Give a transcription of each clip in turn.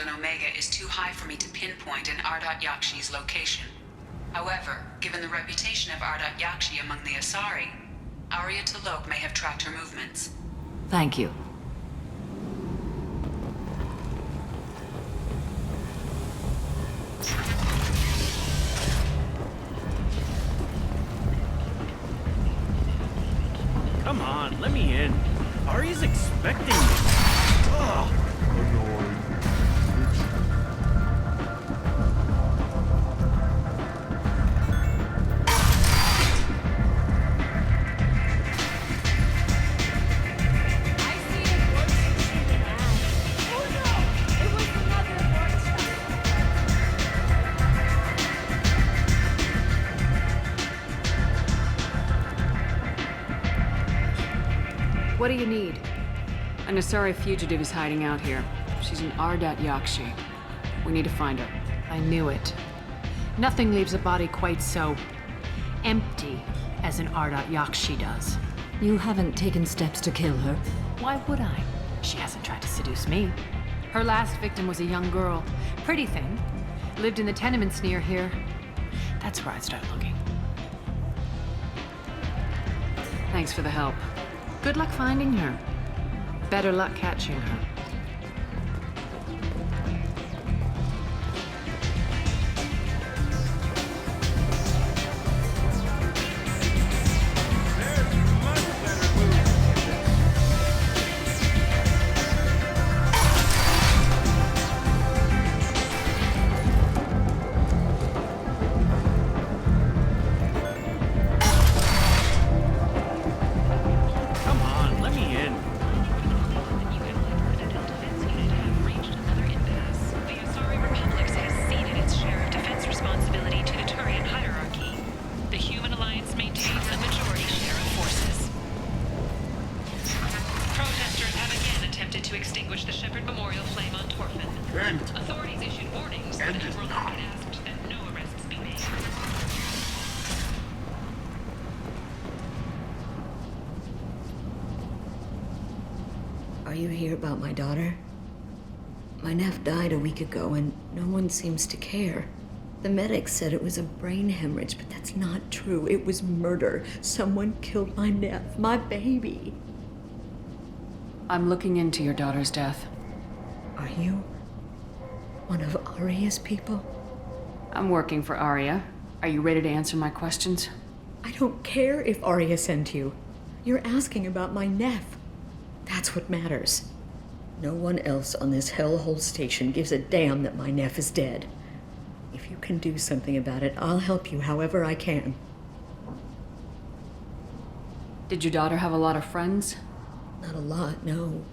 on Omega is too high for me to pinpoint an Ardat Yakshi's location. However, given the reputation of Ardat Yakshi among the Asari, Arya T'Loak may have tracked her movements. Thank you. Come on, let me in. Arya's expecting me. Ugh. What do you need? An Asari fugitive is hiding out here. She's an Ardat Yakshi. We need to find her. I knew it. Nothing leaves a body quite so empty as an Ardat Yakshi does. You haven't taken steps to kill her. Why would I? She hasn't tried to seduce me. Her last victim was a young girl. Pretty thing. Lived in the tenements near here. That's where I'd start looking. Thanks for the help. Good luck finding her. Better luck catching her. Are you here about my daughter? My nephew died a week ago and no one seems to care. The medics said it was a brain hemorrhage, but that's not true. It was murder. Someone killed my nephew, my baby. I'm looking into your daughter's death. Are you one of Arya's people? I'm working for Arya. Are you ready to answer my questions? I don't care if Arya sent you. You're asking about my nephew. That's what matters. No one else on this hellhole station gives a damn that my nephew is dead. If you can do something about it, I'll help you however I can. Did your daughter have a lot of friends? Not a lot, no.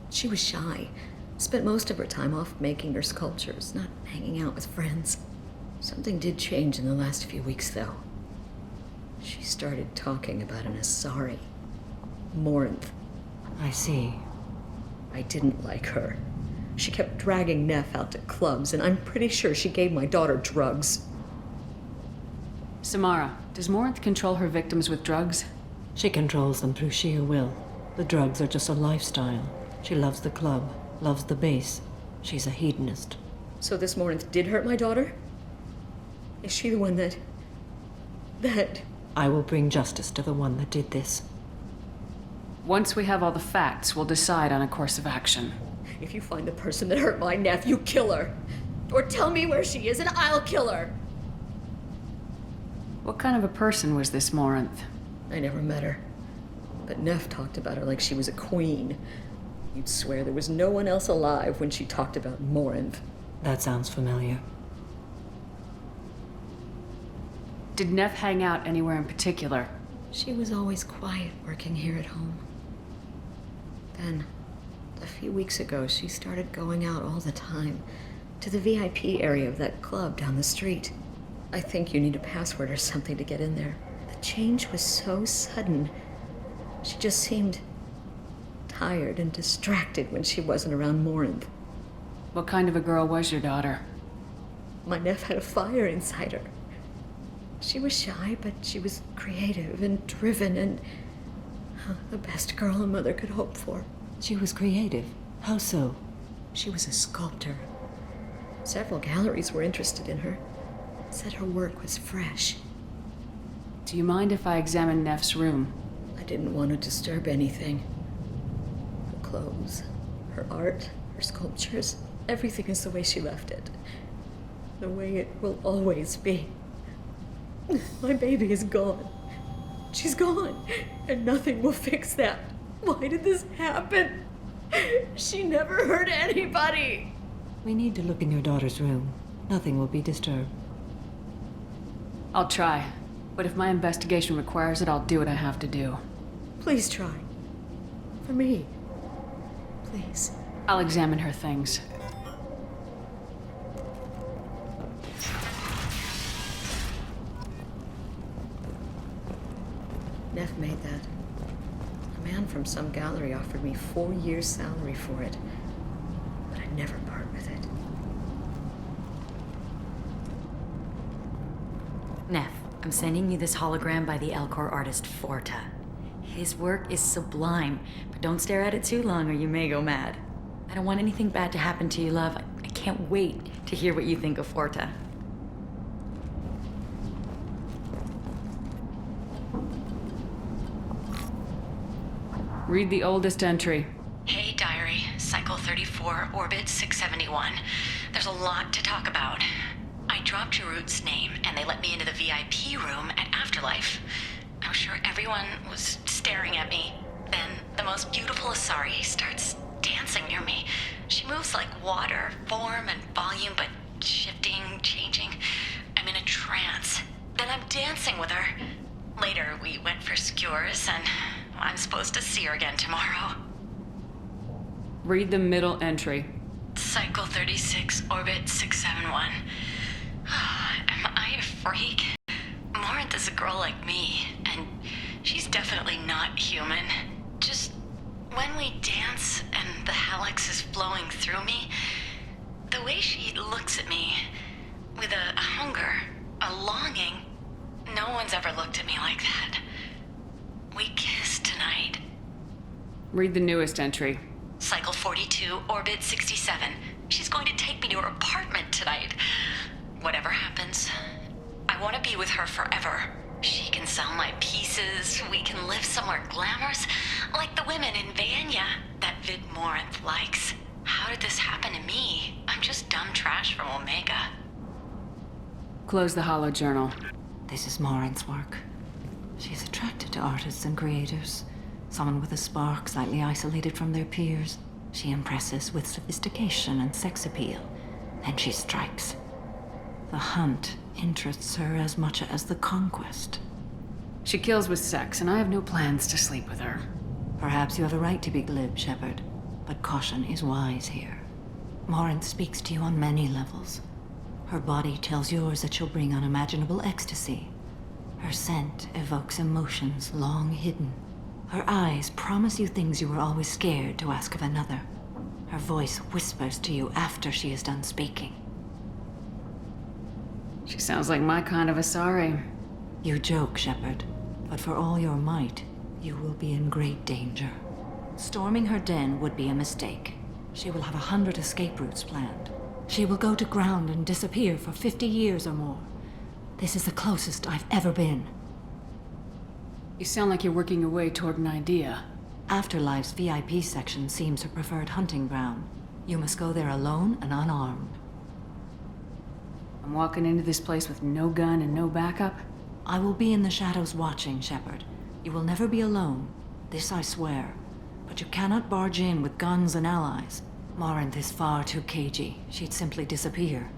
She was shy. Spent most of her time off making her sculptures, not hanging out with friends. Something did change in the last few weeks, though. She started talking about an Asari. Morinth. I see. I didn't like her. She kept dragging Neff out to clubs, and I'm pretty sure she gave my daughter drugs. Samara, does Morinth control her victims with drugs? She controls them through sheer will. The drugs are just a lifestyle. She loves the club, loves the base. She's a hedonist. So this Morinth did hurt my daughter? Is she the one that... I will bring justice to the one that did this. Once we have all the facts, we'll decide on a course of action. If you find the person that hurt my nephew, kill her. Or tell me where she is and I'll kill her. What kind of a person was this Morinth? I never met her. But Neff talked about her like she was a queen. You'd swear there was no one else alive when she talked about Morinth. That sounds familiar. Did Neff hang out anywhere in particular? She was always quiet working here at home. Then, a few weeks ago, she started going out all the time to the VIP area of that club down the street. I think you need a password or something to get in there. The change was so sudden. She just seemed tired and distracted when she wasn't around Morinth. What kind of a girl was your daughter? My nephew had a fire inside her. She was shy, but she was creative and driven and the best girl a mother could hope for. She was creative. How so? She was a sculptor. Several galleries were interested in her. Said her work was fresh. Do you mind if I examine Neff's room? I didn't want to disturb anything. Her clothes, her art, her sculptures, everything is the way she left it. The way it will always be. My baby is gone. She's gone, and nothing will fix that. Why did this happen? She never hurt anybody. We need to look in your daughter's room. Nothing will be disturbed. I'll try. But if my investigation requires it, I'll do what I have to do. Please try. For me. Please. I'll examine her things. Neff made that. A man from some gallery offered me 4 years' salary for it. But I'd never part with it. Neff, I'm sending you this hologram by the Elcor artist Forta. His work is sublime, but don't stare at it too long or you may go mad. I don't want anything bad to happen to you, love. I can't wait to hear what you think of Forta. Read the oldest entry. Hey, Diary. Cycle 34, Orbit 671. There's a lot to talk about. I dropped Jarut's name, and they let me into the VIP room at Afterlife. I'm sure everyone was staring at me. Then the most beautiful Asari starts dancing near me. She moves like water, form and volume, but shifting, changing. I'm in a trance. Then I'm dancing with her. Later, we went for skewers, and I'm supposed to see her again tomorrow. Read the middle entry. Cycle 36, Orbit 671. Am I a freak? Morinth is a girl like me, and she's definitely not human. Just when we dance and the hallex is flowing through me, the way she looks at me with a hunger, a longing, no one's ever looked at me like that. We kissed tonight. Read the newest entry. Cycle 42, Orbit 67. She's going to take me to her apartment tonight. Whatever happens, I want to be with her forever. She can sell my pieces. We can live somewhere glamorous, like the women in Vanya that Vid Morinth likes. How did this happen to me? I'm just dumb trash from Omega. Close the holo journal. This is Morinth's work. She's attracted to artists and creators. Someone with a spark, slightly isolated from their peers. She impresses with sophistication and sex appeal. Then she strikes. The hunt interests her as much as the conquest. She kills with sex, and I have no plans to sleep with her. Perhaps you have a right to be glib, Shepard, but caution is wise here. Morinth speaks to you on many levels. Her body tells yours that she'll bring unimaginable ecstasy. Her scent evokes emotions long hidden. Her eyes promise you things you were always scared to ask of another. Her voice whispers to you after she is done speaking. She sounds like my kind of Asari. You joke, Shepard, but for all your might, you will be in great danger. Storming her den would be a mistake. She will have 100 escape routes planned. She will go to ground and disappear for 50 years or more. This is the closest I've ever been. You sound like you're working your way toward an idea. Afterlife's VIP section seems her preferred hunting ground. You must go there alone and unarmed. I'm walking into this place with no gun and no backup. I will be in the shadows watching, Shepard. You will never be alone. This I swear. But you cannot barge in with guns and allies. Morinth is far too cagey. She'd simply disappear.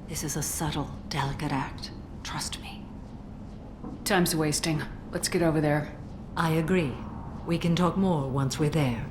This is a subtle, delicate act. Trust me. Time's wasting. Let's get over there. I agree. We can talk more once we're there.